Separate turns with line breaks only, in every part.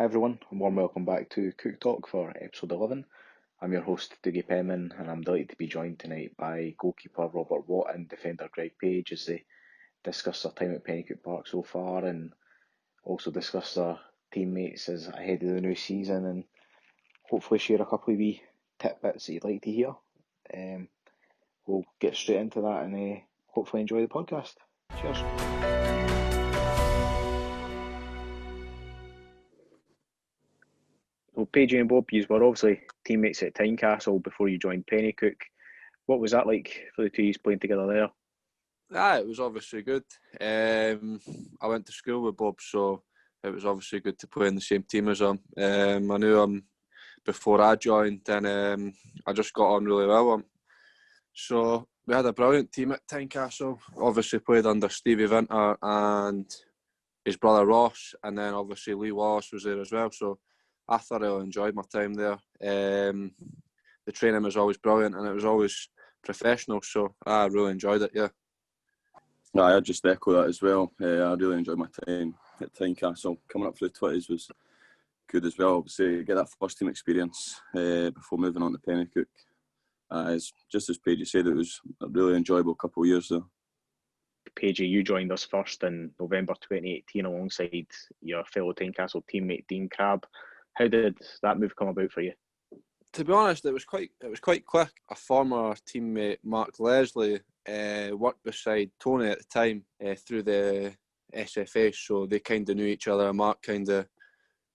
Hi everyone, and warm welcome back to Cuik Talk for episode 11. I'm your host Dougie Penman, and I'm delighted to be joined tonight by goalkeeper Robert Watt and defender Greg Page as they discuss their time at Penicuik Park so far and also discuss their teammates as ahead of the new season and hopefully share a couple of wee tidbits that you'd like to hear. We'll get straight into that and hopefully enjoy the podcast. Cheers. So Pagey and Bob, you were obviously teammates at Tynecastle before you joined Penicuik. What was that like for the two of you playing together there?
It was obviously good. I went to school with Bob, so it was obviously good to play in the same team as him. I knew him before I joined, and I just got on really well with him. So we had a brilliant team at Tynecastle. Obviously played under Stevie Vinter and his brother Ross, and then obviously Lee Wallace was there as well. So I thoroughly enjoyed my time there. The training was always brilliant and it was always professional, so I really enjoyed it, yeah.
I just echo that as well. I really enjoyed my time at Tynecastle. Coming up through the 20s was good as well. Obviously, get that first team experience before moving on to Penicuik. Just as Pagey said, it was a really enjoyable couple of years there.
Pagey, you joined us first in November 2018 alongside your fellow Tynecastle teammate Dean Crabb. How did that move come about for you?
To be honest, it was quite quick. A former teammate, Mark Leslie, worked beside Tony at the time through the SFA, so they kind of knew each other. Mark kind of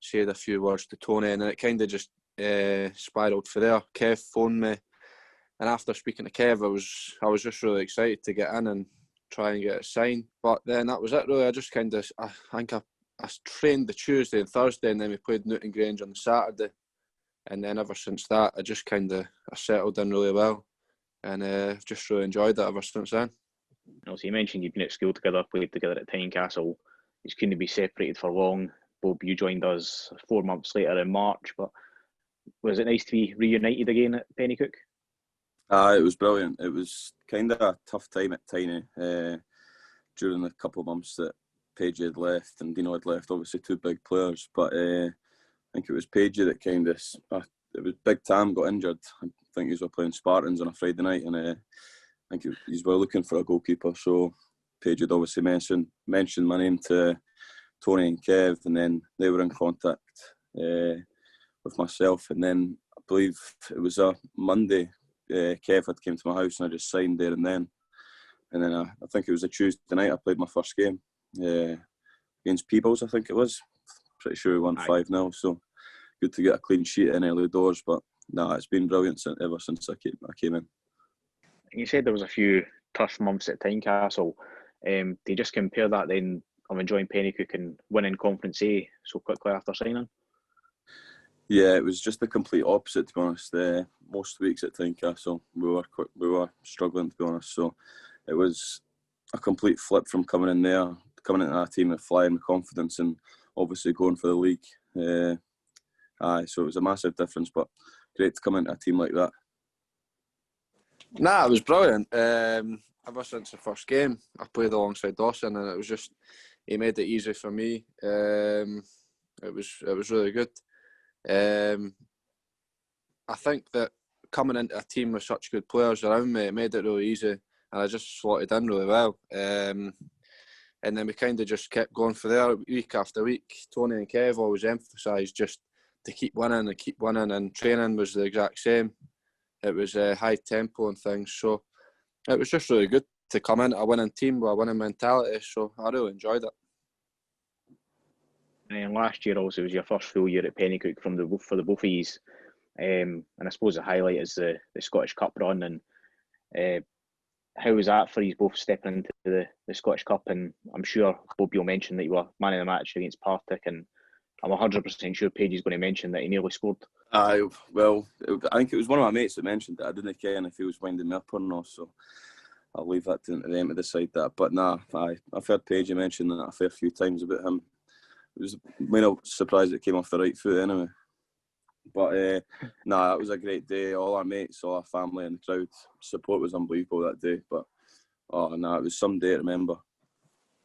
said a few words to Tony, and then it kind of just spiralled for there. Kev phoned me, and after speaking to Kev, I was just really excited to get in and try and get it signed. But then that was it, really. I just kind of, I think I trained the Tuesday and Thursday, and then we played Newton Grange on the Saturday. And then ever since that, I just kind of settled in really well, and just really enjoyed it ever since then.
Also, you mentioned you've been at school together, played together at Tynecastle. You couldn't be separated for long. Bob, you joined us 4 months later in March, but was it nice to be reunited again at Penicuik?
It was brilliant. It was kind of a tough time at Tiny during the couple of months that Pagey had left and Dino had left. Obviously, two big players, but I think it was Pagey that kind of, it was Big Tam got injured. I think he was playing Spartans on a Friday night, and I think he was looking for a goalkeeper. So Pagey had obviously mentioned my name to Tony and Kev, and then they were in contact with myself. And then I believe it was a Monday, Kev had came to my house and I just signed there and then. And then I think it was a Tuesday night I played my first game against Peebles, I think it was. Pretty sure we won 5-0, so good to get a clean sheet in early doors. But it's been brilliant ever since I came in.
You said there was a few tough months at Tynecastle. Do you just compare that then of enjoying Penicuik and winning Conference A so quickly after signing?
Yeah, it was just the complete opposite, to be honest. Most weeks at Tynecastle we were struggling, to be honest. So it was a complete flip from coming into that team and flying with confidence and obviously going for the league. So it was a massive difference, but great to come into a team like that.
It was brilliant. Ever since the first game, I played alongside Dawson, and it was just, he made it easy for me. It was really good. I think that coming into a team with such good players around me, it made it really easy, and I just slotted in really well. And then we kind of just kept going for there week after week. Tony and Kev always emphasised just to keep winning, and training was the exact same. It was high tempo and things, so it was just really good to come in a winning team with a winning mentality, so I really enjoyed it.
And last year also was your first full year at Penicuik for the both of yous. And I suppose the highlight is the Scottish Cup run, and how was that for you both stepping into the Scottish Cup? And I'm sure Bob, you'll mention that you were man of the match against Partick, and I'm 100% sure Pagey's going to mention that he nearly scored.
Well, I think it was one of my mates that mentioned that. I didn't care if he was winding me up or not, so I'll leave that to them to decide that. But I've heard Pagey mention that a fair few times about him. It was surprised it came off the right foot anyway. But it was a great day. All our mates, all our family and the crowd support was unbelievable that day. But it was some day to remember.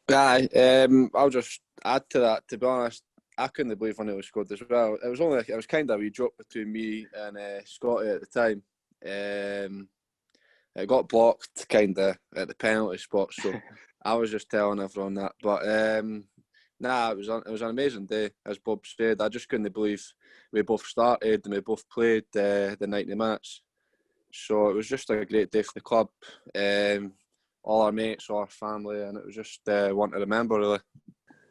I'll just add to that. To be honest, I couldn't believe when it was scored as well. It was kind of a wee joke between me and Scotty at the time. It got blocked kind of at the penalty spot, so I was just telling everyone that. But it was an amazing day, as Bob said. I just couldn't believe we both started and we both played the 90 minutes. So it was just a great day for the club. All our mates, all our family, and it was just one to remember, really.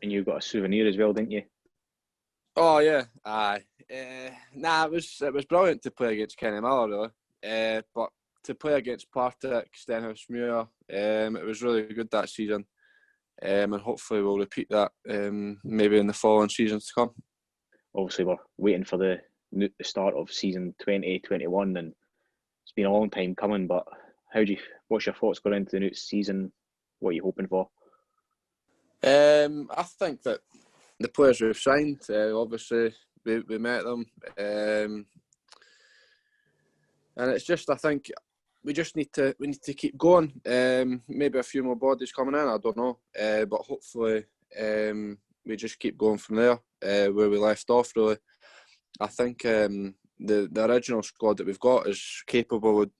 And you got a souvenir as well, didn't you?
Oh yeah, aye. It was brilliant to play against Kenny Miller, really. But to play against Partick, Stenhousemuir, it was really good that season. And hopefully we'll repeat that maybe in the following seasons to come.
Obviously, we're waiting for the start of season 2021, and it's been a long time coming. But what's your thoughts going into the new season? What are you hoping for?
I think that the players we've signed, obviously we met them, and it's just, I think we need to keep going. Maybe a few more bodies coming in, I don't know, but hopefully we just keep going from there where we left off. Really, I think the original squad that we've got is capable of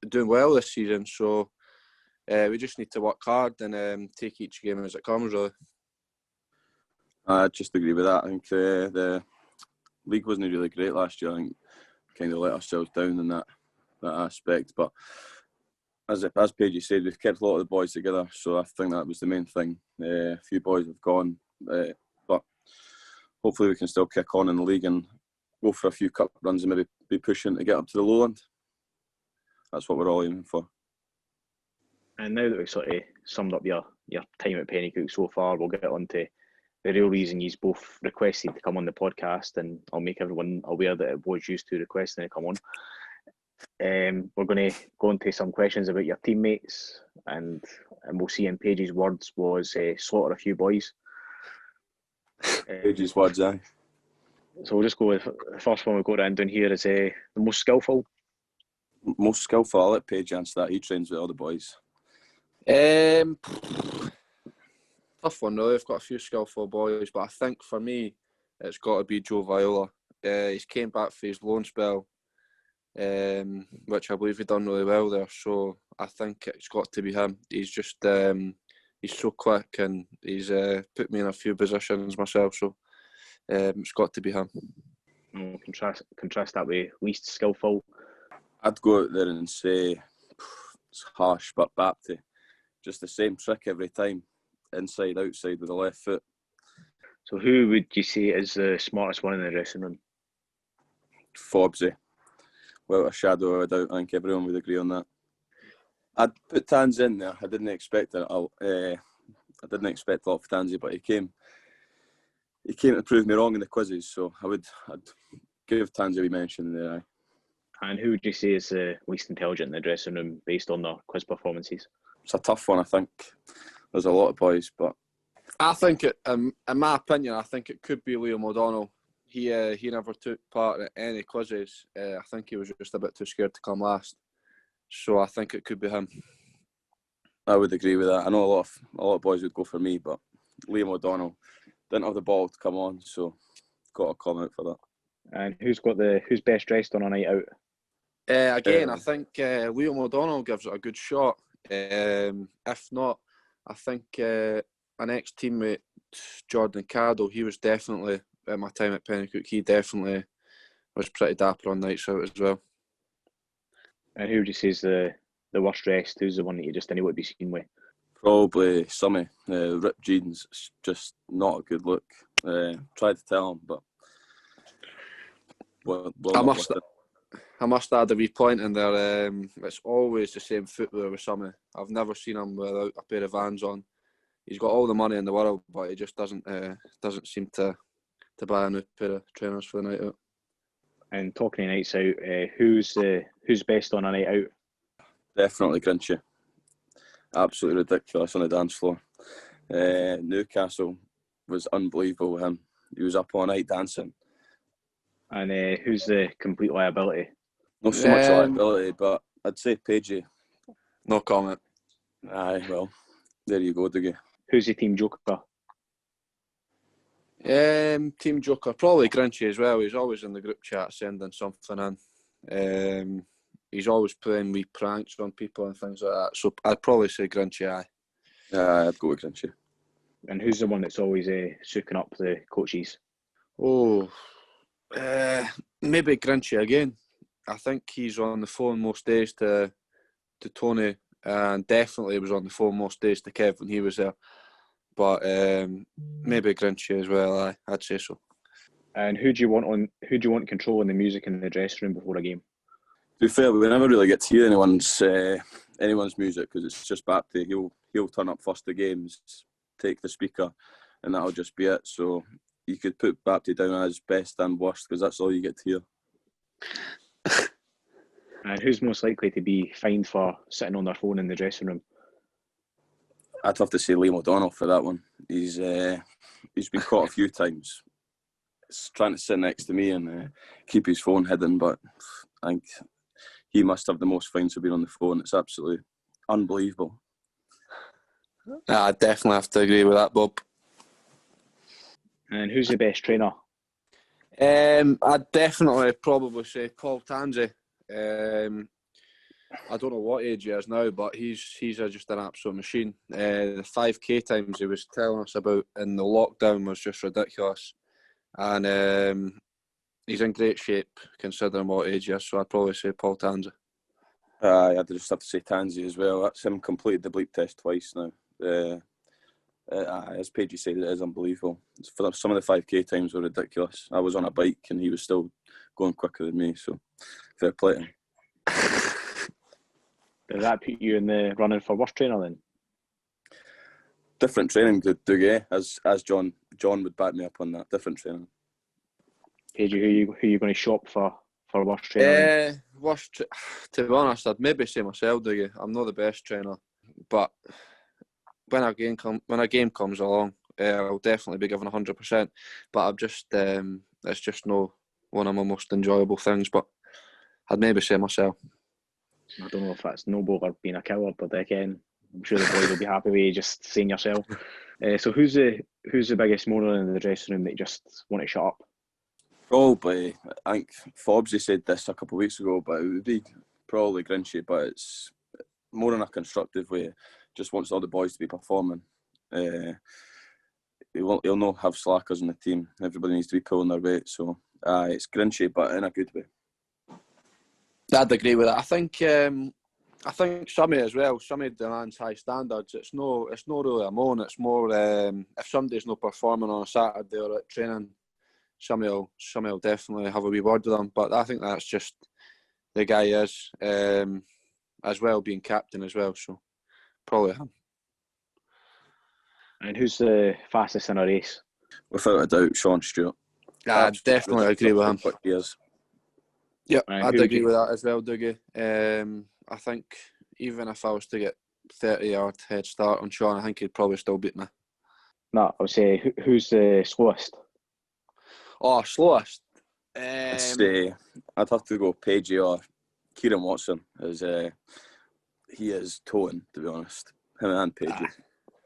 doing well this season. So we just need to work hard and take each game as it comes. Really.
I just agree with that. I think the league wasn't really great last year. I think kind of let ourselves down in that aspect. But as Pagey said, we've kept a lot of the boys together, so I think that was the main thing. A few boys have gone, but hopefully we can still kick on in the league and go for a few cup runs and maybe be pushing to get up to the lowland. That's what we're all aiming for.
And now that we've sort of summed up your time at Penicuik so far, we'll get on to the real reason you both requested to come on the podcast, and I'll make everyone aware that it was used to requesting to come on. We're going to go into some questions about your teammates, and we'll see in Page's words was slaughter a few boys.
Page's words, aye.
So we'll just go with the first one we've got down here is the most skillful.
Most skillful, I'll let Page answer that. He trains with all the boys.
Tough one, really. I've got a few skillful boys, but I think for me, it's got to be Joe Viola. He's came back for his loan spell, which I believe he done really well there. So I think it's got to be him. He's just he's so quick and he's put me in a few positions myself. So it's got to be him.
Contrast that with least skillful.
I'd go out there and say it's harsh, but Bapty, just the same trick every time. Inside, outside with the left foot.
So who would you say is the smartest one in the dressing room?
Forbesy. Without a shadow of a doubt, I think everyone would agree on that. I'd put Tans in there. I didn't expect it. I didn't expect a lot of Tansy, but he came to prove me wrong in the quizzes. So I'd give Tansy a wee mention there.
And who would you say is the least intelligent in the dressing room based on their quiz performances?
It's a tough one, I think. There's a lot of boys, but
I think in my opinion, I think it could be Liam O'Donnell. He never took part in any quizzes. I think he was just a bit too scared to come last. So I think it could be him.
I would agree with that. I know a lot of boys would go for me, but Liam O'Donnell didn't have the ball to come on, so got a comment for that.
And who's best dressed on a night out?
I think Liam O'Donnell gives it a good shot. If not, I think an ex-teammate, Jordan Caddle, he was definitely, at my time at Penicuik, he definitely was pretty dapper on nights out as well.
And who would you say is the worst dressed? Who's the one that you just didn't want to be seen with?
Probably Summy. Ripped jeans, just not a good look. Tried to tell him, but
I must add a wee point in there. It's always the same footwear with Summy. I've never seen him without a pair of Vans on. He's got all the money in the world, but he just doesn't seem to buy a new pair of trainers for the night out.
And talking of nights out, who's best on a night out?
Definitely Grinchy. Absolutely ridiculous on the dance floor. Newcastle was unbelievable with him. He was up all night dancing.
And who's the complete liability?
Not so much liability, but I'd say Pagey.
No comment.
Aye, well, there you go, Dougie.
Who's the team joker?
Team joker, probably Grinchy as well. He's always in the group chat sending something in. He's always playing wee pranks on people and things like that. So I'd probably say Grinchy, aye.
Yeah, I'd go with Grinchy.
And who's the one that's always soaking up the coaches?
Oh, maybe Grinchy again. I think he's on the phone most days to Tony, and definitely was on the phone most days to Kev when he was there. But maybe Grinchy as well. I'd say so.
And who do you want controlling the music in the dressing room before a game?
To be fair, we never really get to hear anyone's music because it's just Bapty. He'll turn up first the games, take the speaker, and that'll just be it. So you could put Bapty down as best and worst because that's all you get to hear.
And who's most likely to be fined for sitting on their phone in the dressing room?
I'd have to say Liam O'Donnell for that one. He's been caught a few times. He's trying to sit next to me and keep his phone hidden, but I think he must have the most fines for being on the phone. It's absolutely unbelievable.
I definitely have to agree with that, Bob.
And who's the best trainer?
I'd definitely probably say Paul Tansey. I don't know what age he is now, but he's just an absolute machine. The 5K times he was telling us about in the lockdown was just ridiculous. And he's in great shape considering what age he is, so I'd probably say Paul Tansey.
I'd just have to say Tansey as well. That's him completed the bleep test twice now. As Pagey said, it is unbelievable. Some of the 5K times were ridiculous. I was on a bike and he was still going quicker than me, so fair play to him.
Does that put you in the running for worst trainer then?
Different training, Dougie, as John would back me up on that. Different training.
Pagey, who you going to shop for worst trainer?
To be honest, I'd maybe say myself, Dougie. I'm not the best trainer, but when a game comes along, I'll definitely be given 100%. But I'm just it's just no one of my most enjoyable things. But I'd maybe say myself.
I don't know if that's noble or being a coward, but again, I'm sure the boys will be happy with you just saying yourself. So who's the biggest moron in the dressing room that you just want to shut up?
Probably, I think Forbes said this a couple of weeks ago, but it would be probably Grinchy, but it's more in a constructive way. Just wants all the boys to be performing. He'll not have slackers in the team. Everybody needs to be pulling their weight. So it's Grinchy, but in a good way.
I'd agree with that. I think Sammy as well. Sammy demands high standards. It's no really a moan. It's more if somebody's not performing on a Saturday or at training, Sammy will definitely have a wee word with them. But I think that's just the guy is as well being captain as well. So probably him.
And who's the fastest in a race?
Without a doubt, Sean Stewart.
I definitely agree with him.
He is.
Yeah,
And
I'd agree with that as well, Dougie. I think even if I was to get 30-yard head start on Sean, I think he'd probably still beat me.
No, I would say who's the slowest?
Oh, slowest?
I'd have to go Pagey or Kieran Watson, as he is towing, to be honest. Him and Pagey.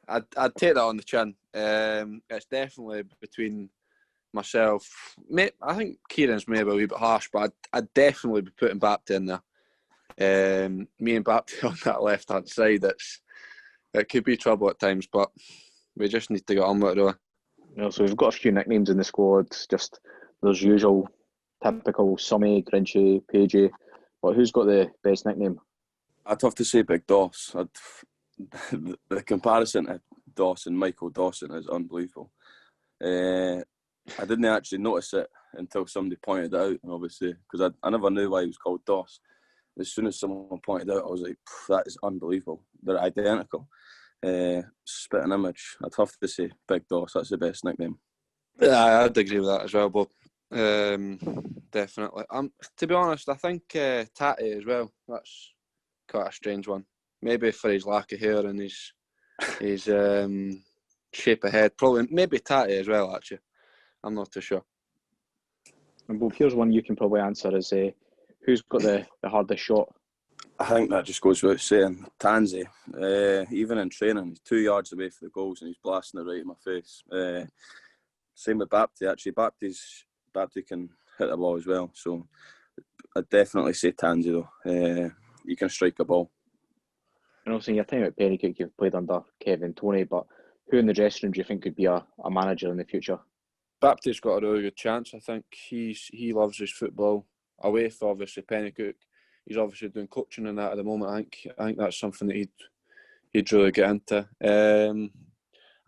I'd take that on the chin. It's definitely between myself. I think Kieran's maybe a wee bit harsh, but I'd definitely be putting Bapty in there. Me and Bapty on that left-hand side, it could be trouble at times, but we just need to get on with it, really.
So we've got a few nicknames in the squad. Just there's usual, typical Summy, Grinchy, Pagey. But who's got the best nickname?
I'd have to say Big Doss. The comparison to Dawson, Michael Dawson, is unbelievable. I didn't actually notice it until somebody pointed it out, obviously, because I never knew why he was called Doss. As soon as someone pointed it out, I was like, that is unbelievable. They're identical. Spitting image. I'd have to say Big Doss. That's the best nickname.
Yeah, I'd agree with that as well, but definitely. To be honest, I think Tatty as well. That's quite a strange one. Maybe for his lack of hair and his shape of head. Probably, maybe Tatty as well, actually. I'm not too sure.
And Bob, here's one you can probably answer: is who's got the hardest shot?
I think that just goes without saying. Tansey, even in training, he's 2 yards away from the goals and he's blasting it right in my face. Same with Bapty, actually. Bapty can hit the ball as well. So I'd definitely say Tansy, though. You can strike a ball.
And also, in your time at Penicuik, you've played under Kevin Toney, but who in the dressing room do you think could be a manager in the future?
Bapty's got a really good chance. I think he loves his football. Away for obviously Penicuik, he's obviously doing coaching in that at the moment. I think that's something that he'd really get into.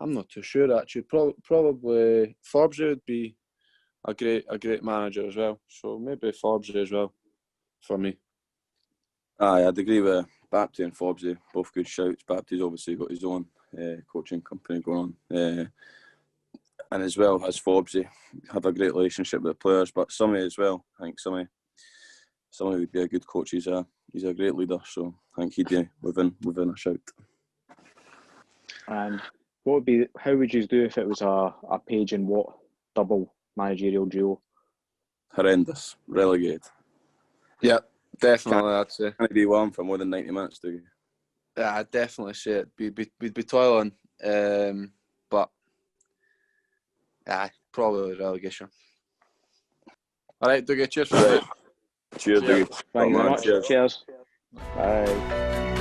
I'm not too sure actually. Probably Forbes would be a great manager as well. So maybe Forbes as well for me.
Aye, I'd agree with Bapty and Forbes. Both good shouts. Bapty's obviously got his own coaching company going on. And as well as Forbes, have a great relationship with the players. But Summy as well. I think Summy would be a good coach. He's a great leader, so I think he'd be within a shout.
And how would you do if it was a Page and Watt double managerial duo?
Horrendous. Relegated.
Yeah, definitely. I'd say.
Can't be one for more than 90 minutes, do you?
Yeah, I'd definitely say it. We'd be toiling, but yeah, probably relegation. All right, Dougie, cheers for that.
Cheers, Dougie.
Thank you very much.
Cheers.
Cheers. Bye.